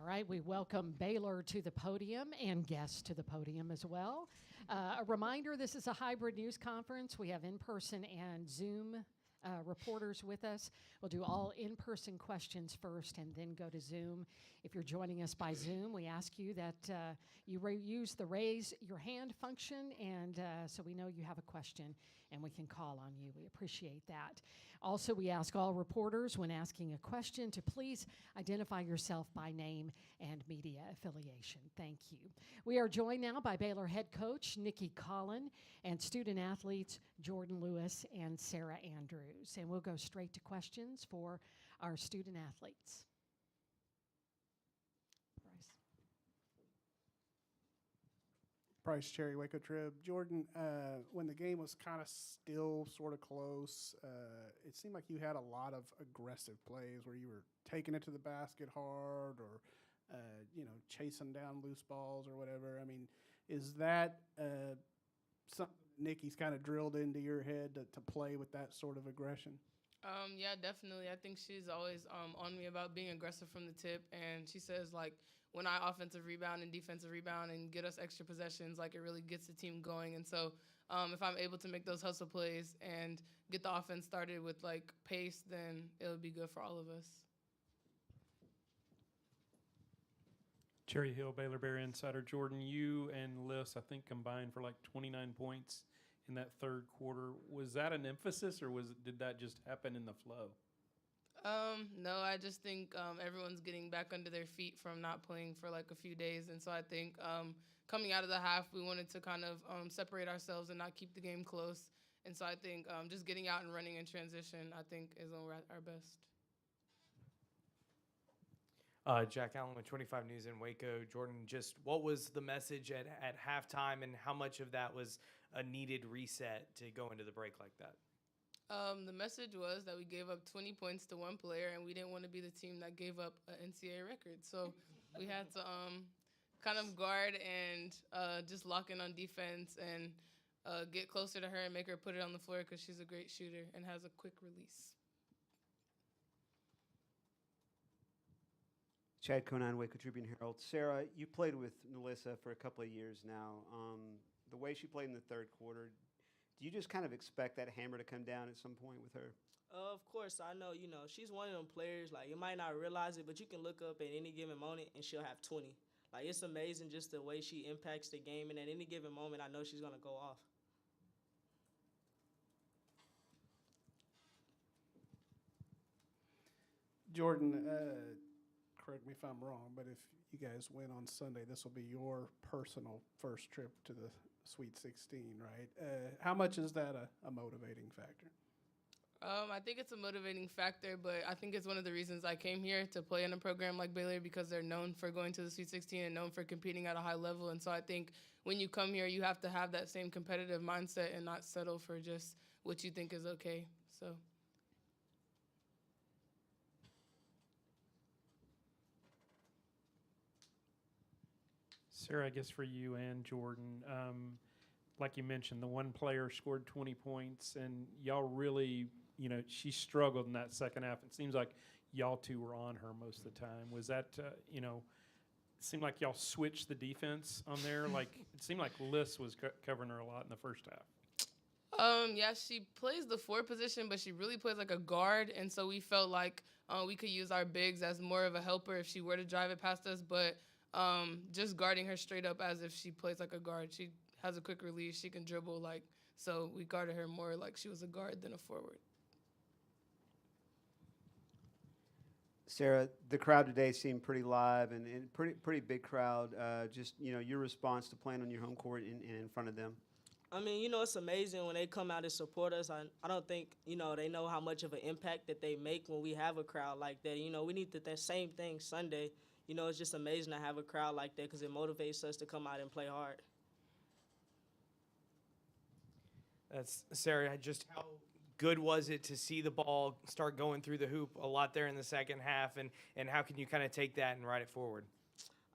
All right, we welcome Baylor to the podium and guests to the podium as well. A reminder, this is a hybrid news conference. We have in-person and Zoom reporters with us. We'll do all in-person questions first and then go to Zoom. If you're joining us by Zoom, we ask you that you use the raise your hand function, and so we know you have a question and we can call on you. We appreciate that. Also, we ask all reporters when asking a question to please identify yourself by name and media affiliation. Thank you. We are joined now by Baylor head coach Nikki Collen and student athletes Jordan Lewis and Sarah Andrews. And we'll go straight to questions for our student athletes. Bryce Cherry, Waco Trib. Jordan, when the game was kind of still sort of close, it seemed like you had a lot of aggressive plays where you were taking it to the basket hard or, chasing down loose balls or whatever. I mean, is that something Nikki's kind of drilled into your head to play with that sort of aggression? Yeah, definitely. I think she's always on me about being aggressive from the tip, and she says, when I offensive rebound and defensive rebound and get us extra possessions, it really gets the team going. And so if I'm able to make those hustle plays and get the offense started with, pace, then it'll be good for all of us. Cherry Hill, Baylor Bear Insider. Jordan, you and Liz, I think, combined for 29 points in that third quarter. Was that an emphasis, or did that just happen in the flow? No, I just think everyone's getting back under their feet from not playing for a few days. And so I think coming out of the half, we wanted to kind of separate ourselves and not keep the game close. And so I think just getting out and running in transition, I think, is when we're at our best. Jack Allen with 25 News in Waco. Jordan, just what was the message at halftime, and how much of that was a needed reset to go into the break like that? The message was that we gave up 20 points to one player, and we didn't want to be the team that gave up an NCAA record. So we had to kind of guard and just lock in on defense and get closer to her and make her put it on the floor because she's a great shooter and has a quick release. Chad Conan, Waco Tribune Herald. Sarah, you played with Melissa for a couple of years now. The way she played in the third quarter, do you just kind of expect that hammer to come down at some point with her? Of course, I know, she's one of them players, you might not realize it, but you can look up at any given moment and she'll have 20. It's amazing just the way she impacts the game, and at any given moment, I know she's going to go off. Jordan, correct me if I'm wrong, but if you guys win on Sunday, this will be your personal first trip to the Sweet 16, right? How much is that a motivating factor? I think it's a motivating factor, but I think it's one of the reasons I came here to play in a program like Baylor, because they're known for going to the Sweet 16 and known for competing at a high level. And so I think when you come here, you have to have that same competitive mindset and not settle for just what you think is okay. So. Sarah, I guess for you and Jordan, like you mentioned, the one player scored 20 points, and y'all really, she struggled in that second half. It seems like y'all two were on her most of the time. Was that, it seemed like y'all switched the defense on there? It seemed like Liz was covering her a lot in the first half. Yeah, she plays the 4 position, but she really plays like a guard, and so we felt like we could use our bigs as more of a helper if she were to drive it past us, but just guarding her straight up as if she plays like a guard. She has a quick release. She can dribble, so we guarded her more like she was a guard than a forward. Sarah, the crowd today seemed pretty live and pretty big crowd. Your response to playing on your home court and in front of them. I mean, it's amazing when they come out and support us. I don't think, they know how much of an impact that they make when we have a crowd like that. We need that same thing Sunday. It's just amazing to have a crowd like that because it motivates us to come out and play hard. That's Sarah. Just how good was it to see the ball start going through the hoop a lot there in the second half, and how can you kind of take that and ride it forward?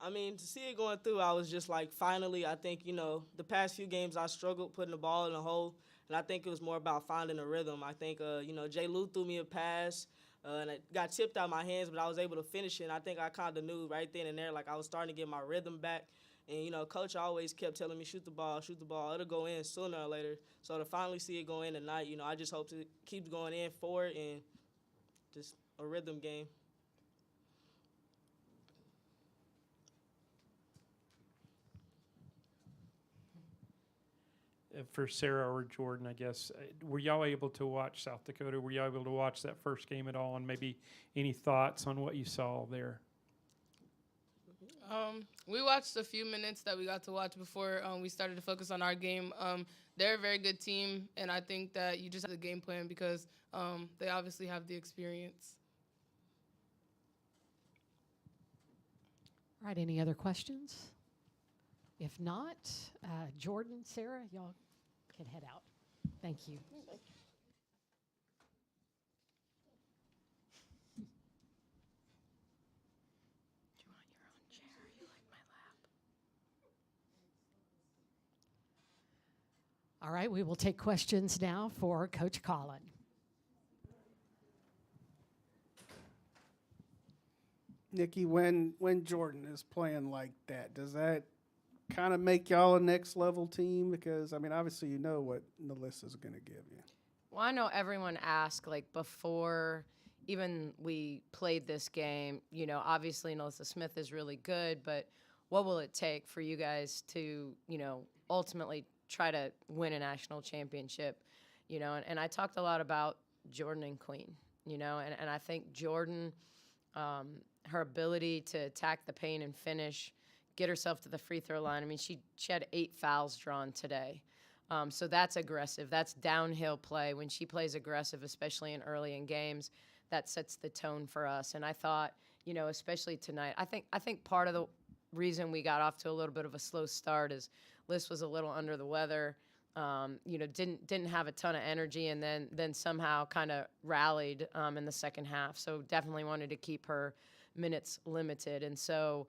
I mean, to see it going through, I was just finally, I think, the past few games I struggled putting the ball in the hole, and I think it was more about finding a rhythm. I think, Jay Lou threw me a pass. And it got tipped out my hands, but I was able to finish it. And I think I kind of knew right then and there, like I was starting to get my rhythm back. And, you know, Coach always kept telling me, shoot the ball. It'll go in sooner or later. So to finally see it go in tonight, you know, I just hope it keeps going in forward and just a rhythm game. For Sarah or Jordan, I guess, were y'all able to watch South Dakota? Were y'all able to watch that first game at all? And maybe any thoughts on what you saw there? We watched a few minutes that we got to watch before we started to focus on our game. They're a very good team, and I think that you just have the game plan because they obviously have the experience. All right, any other questions? If not, Jordan, Sarah, y'all can head out. Thank you. All right, we will take questions now for Coach Collen. Nikki, when Jordan is playing like that, does that kind of make y'all a next level team? Because, I mean, obviously you know what Melissa's going to give you. Well, I know everyone asked, like, before even we played this game, you know, obviously Melissa Smith is really good, but what will it take for you guys to, you know, ultimately try to win a national championship? You know, and I talked a lot about Jordan and Queen, you know, and I think Jordan, her ability to attack the paint and finish, get herself to the free throw line. I mean, she had 8 fouls drawn today. So that's aggressive. That's downhill play. When she plays aggressive, especially in early in games, that sets the tone for us. And I thought, you know, especially tonight, I think part of the reason we got off to a little bit of a slow start is Liz was a little under the weather. You know, didn't have a ton of energy, and then somehow kind of rallied in the second half. So definitely wanted to keep her minutes limited. And so,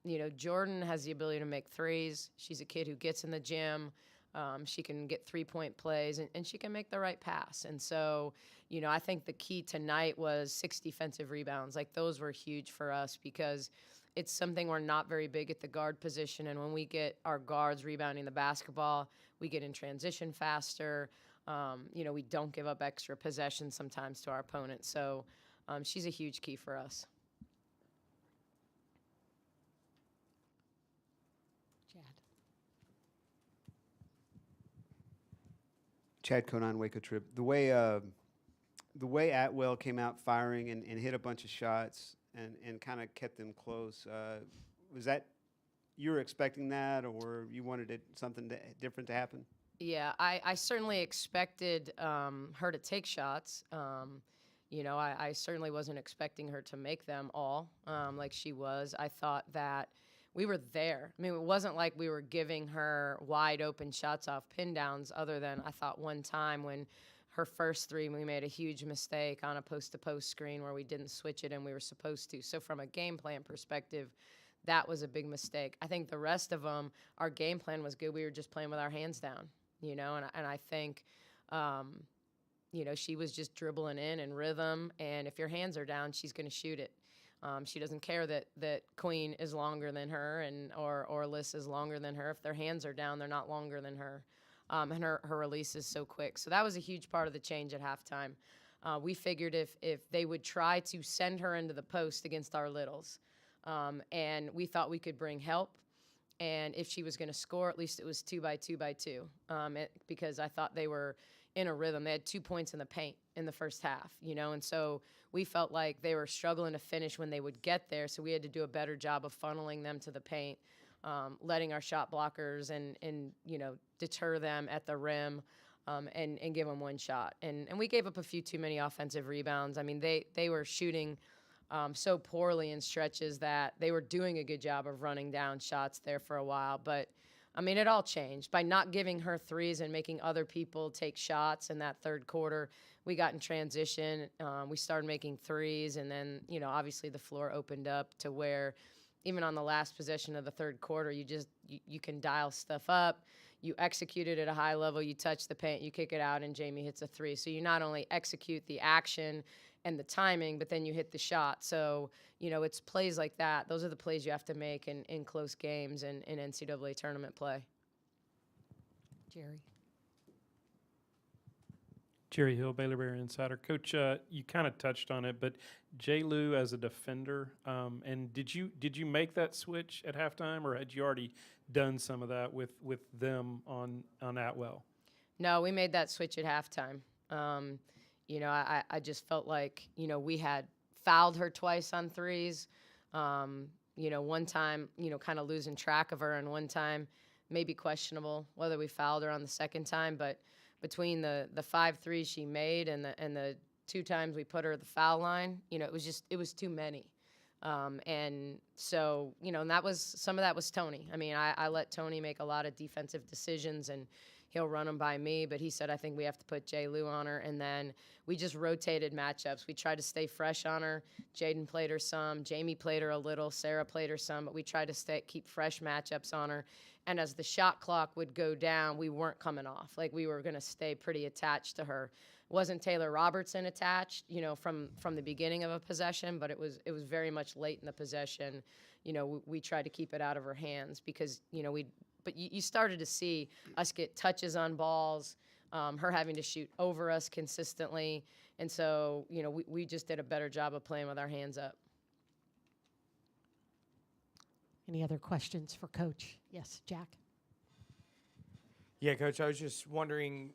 you know, Jordan has the ability to make threes. She's a kid who gets in the gym. She can get 3-point plays, and she can make the right pass. And so, you know, I think the key tonight was 6 defensive rebounds. Like, those were huge for us because it's something we're not very big at the guard position. And when we get our guards rebounding the basketball, we get in transition faster. You know, we don't give up extra possessions sometimes to our opponent. So she's a huge key for us. Chad Conan, Waco Trib. The way Atwell came out firing and hit a bunch of shots and kind of kept them close, was that you were expecting that, or you wanted something different to happen? Yeah, I certainly expected her to take shots. You know, I certainly wasn't expecting her to make them all like she was. I thought that we were there. I mean, it wasn't like we were giving her wide open shots off pin downs, other than I thought one time when her first three, we made a huge mistake on a post-to-post screen where we didn't switch it and we were supposed to. So from a game plan perspective, that was a big mistake. I think the rest of them, our game plan was good. We were just playing with our hands down, you know, and I think, you know, she was just dribbling in rhythm, and if your hands are down, she's going to shoot it. She doesn't care that Queen is longer than her or Liz is longer than her. If their hands are down, they're not longer than her. And her release is so quick. So that was a huge part of the change at halftime. We figured if they would try to send her into the post against our littles, and we thought we could bring help, and if she was going to score, at least it was 2 by 2 by 2, because I thought they were in a rhythm. They had 2 points in the paint in the first half, you know, and so we felt like they were struggling to finish when they would get there, so we had to do a better job of funneling them to the paint, letting our shot blockers and you know, deter them at the rim, and give them one shot. And we gave up a few too many offensive rebounds. I mean, they were shooting so poorly in stretches that they were doing a good job of running down shots there for a while, but I mean, it all changed. By not giving her threes and making other people take shots in that third quarter, we got in transition. We started making threes, and then, you know, obviously the floor opened up to where even on the last possession of the third quarter, you can dial stuff up. You execute it at a high level, you touch the paint, you kick it out, and Jamie hits a three. So you not only execute the action and the timing, but then you hit the shot. So, it's plays like that. Those are the plays you have to make in close games and in NCAA tournament play. Jerry. Jerry Hill, Baylor Bear Insider. Coach, you kind of touched on it, but J. Lou as a defender, and did you make that switch at halftime, or had you already done some of that with them on Atwell? No, we made that switch at halftime. I just felt like, we had fouled her twice on threes. One time, kind of losing track of her, and one time maybe questionable whether we fouled her on the second time, but between the 5 threes she made and the 2 times we put her at the foul line, it was too many. And so, and some of that was Tony. I mean, I let Tony make a lot of defensive decisions, and he'll run them by me, but he said, I think we have to put J. Lou on her. And then we just rotated matchups. We tried to stay fresh on her. Jaden played her some. Jamie played her a little. Sarah played her some, but we tried to keep fresh matchups on her. And as the shot clock would go down, we weren't coming off. Like, we were going to stay pretty attached to her. Wasn't Taylor Robertson attached, from the beginning of a possession, but it was very much late in the possession. We tried to keep it out of her hands because, but you started to see us get touches on balls, her having to shoot over us consistently. And so, we just did a better job of playing with our hands up. Any other questions for Coach? Yes, Jack. Yeah, Coach, I was just wondering,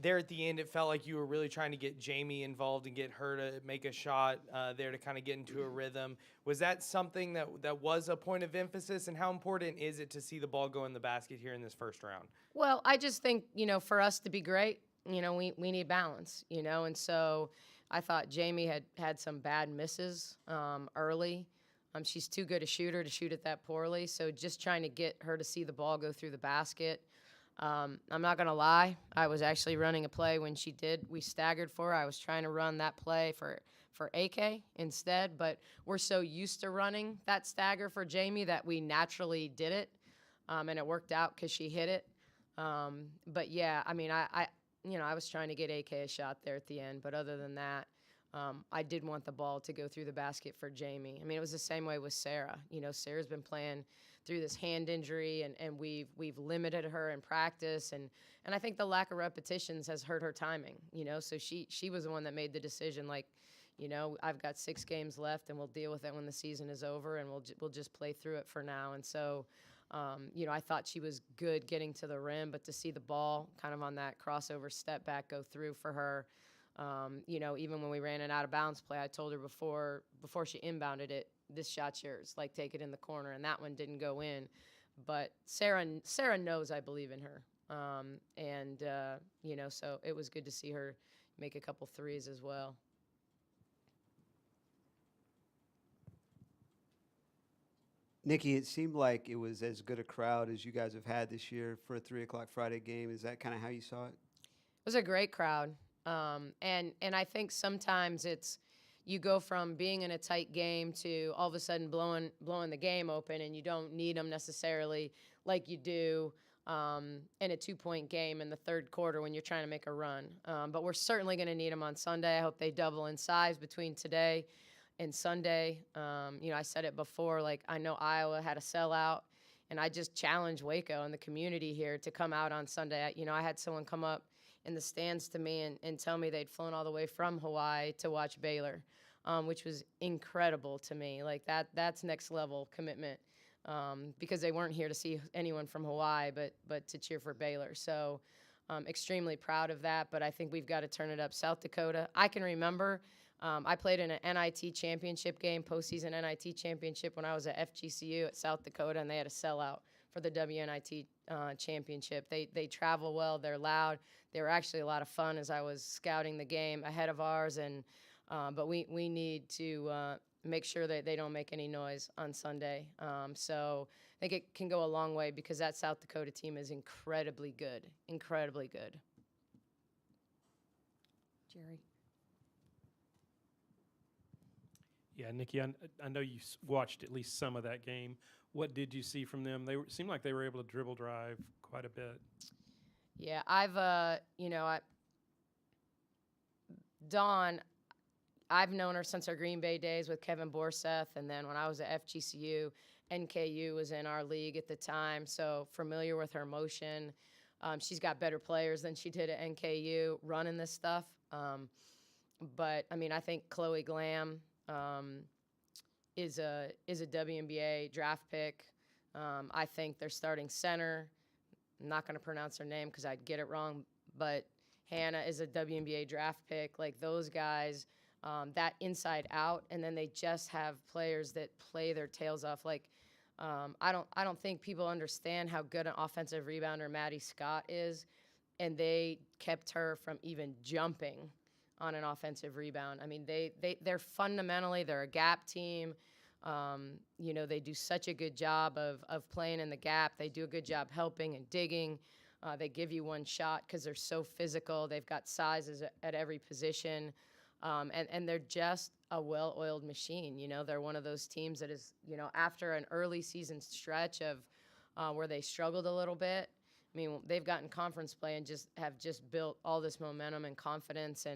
there at the end, it felt like you were really trying to get Jamie involved and get her to make a shot there to kind of get into a rhythm. Was that something that was a point of emphasis, and how important is it to see the ball go in the basket here in this first round? Well, I just think, for us to be great, we need balance, and so I thought Jamie had some bad misses early. She's too good a shooter to shoot it that poorly, so just trying to get her to see the ball go through the basket. I'm not going to lie. I was actually running a play when we staggered for her. I was trying to run that play for AK instead, but we're so used to running that stagger for Jamie that we naturally did it, and it worked out because she hit it. But, yeah, I mean, I was trying to get AK a shot there at the end, but other than that, I did want the ball to go through the basket for Jamie. I mean, it was the same way with Sarah. Sarah's been playing through this hand injury, and we've limited her in practice, and I think the lack of repetitions has hurt her timing. So she was the one that made the decision, like, I've got 6 games left, and we'll deal with it when the season is over, and we'll just play through it for now. And so, I thought she was good getting to the rim, but to see the ball kind of on that crossover step back go through for her. Even when we ran an out of bounds play, I told her before she inbounded it, this shot's yours, like, take it in the corner, and that one didn't go in. But Sarah knows I believe in her. So it was good to see her make a couple threes as well. Nikki, it seemed like it was as good a crowd as you guys have had this year for a 3 o'clock Friday game. Is that kind of how you saw it? It was a great crowd. And I think sometimes you go from being in a tight game to all of a sudden blowing the game open, and you don't need them necessarily like you do in a 2-point game in the third quarter when you're trying to make a run. But we're certainly going to need them on Sunday. I hope they double in size between today and Sunday. I said it before, like, I know Iowa had a sellout, and I just challenge Waco and the community here to come out on Sunday. I had someone come up in the stands to me and tell me they'd flown all the way from Hawaii to watch Baylor, which was incredible to me. Like, that's next level commitment, because they weren't here to see anyone from Hawaii, but to cheer for Baylor. So extremely proud of that, but I think we've got to turn it up. South Dakota, I can remember I played in an NIT championship game, postseason NIT championship, when I was at FGCU at South Dakota, and they had a sellout for the WNIT championship. They travel well. They're loud. They were actually a lot of fun as I was scouting the game ahead of ours. But we need to make sure that they don't make any noise on Sunday. So I think it can go a long way because that South Dakota team is incredibly good, incredibly good. Jerry. Yeah, Nikki, I know you watched at least some of that game. What did you see from them? Seemed like they were able to dribble drive quite a bit. Yeah, Dawn, I've known her since our Green Bay days with Kevin Borseth, and then when I was at FGCU, NKU was in our league at the time, so familiar with her motion. She's got better players than she did at NKU running this stuff. But I mean, I think Chloe Glam is a WNBA draft pick. I think their starting center, I'm not going to pronounce her name because I'd get it wrong, but Hannah is a WNBA draft pick. Like those guys, that inside out, and then they just have players that play their tails off. Like I don't think people understand how good an offensive rebounder Maddie Scott is, and they kept her from even jumping on an offensive rebound. I mean, they're fundamentally, they're a gap team. You know, they do such a good job of playing in the gap. They do a good job helping and digging. They give you one shot because they're so physical. They've got sizes at every position. And they're just a well-oiled machine. You know, they're one of those teams that is, you know, after an early season stretch of where they struggled a little bit, I mean, they've gotten conference play and have built all this momentum and confidence.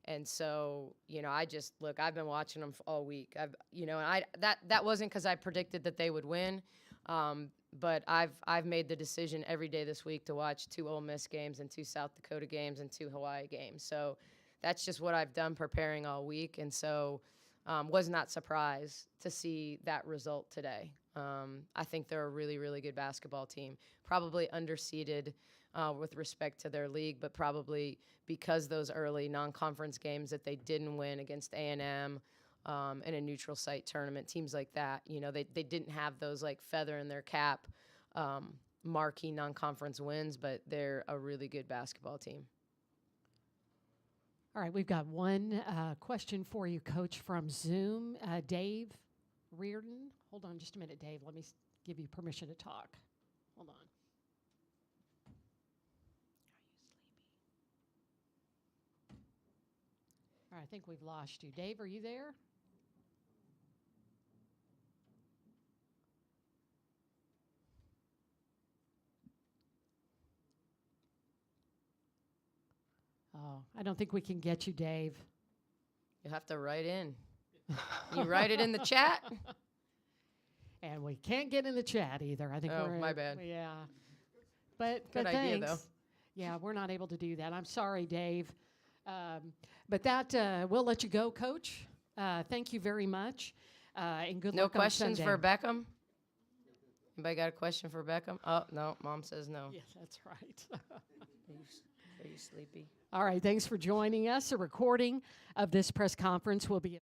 And so, you know, I've been watching them all week. That wasn't because I predicted that they would win. But I've made the decision every day this week to watch 2 Ole Miss games and 2 South Dakota games and 2 Hawaii games. So that's just what I've done preparing all week. And so was not surprised to see that result today. I think they're a really, really good basketball team. Probably underseeded with respect to their league, but probably because those early non-conference games that they didn't win against A&M in a neutral site tournament, teams like that, you know, they didn't have those like feather in their cap marquee non-conference wins, but they're a really good basketball team. All right, we've got one question for you, Coach, from Zoom. Dave Reardon. Hold on just a minute, Dave. Let me give you permission to talk. Hold on. All right, I think we've lost you. Dave, are you there? Oh, I don't think we can get you, Dave. You have to write in. You write it in the chat? And we can't get in the chat either. I think we're my bad. Yeah. But Good thanks. idea, though. Yeah, we're not able to do that. I'm sorry, Dave. But that we'll let you go, Coach. Thank you very much. And good No luck questions on for Sunday. Beckham? Anybody got a question for Beckham? Oh, no, Mom says no. Yes, that's right. Are you sleepy? All right, thanks for joining us. A recording of this press conference will be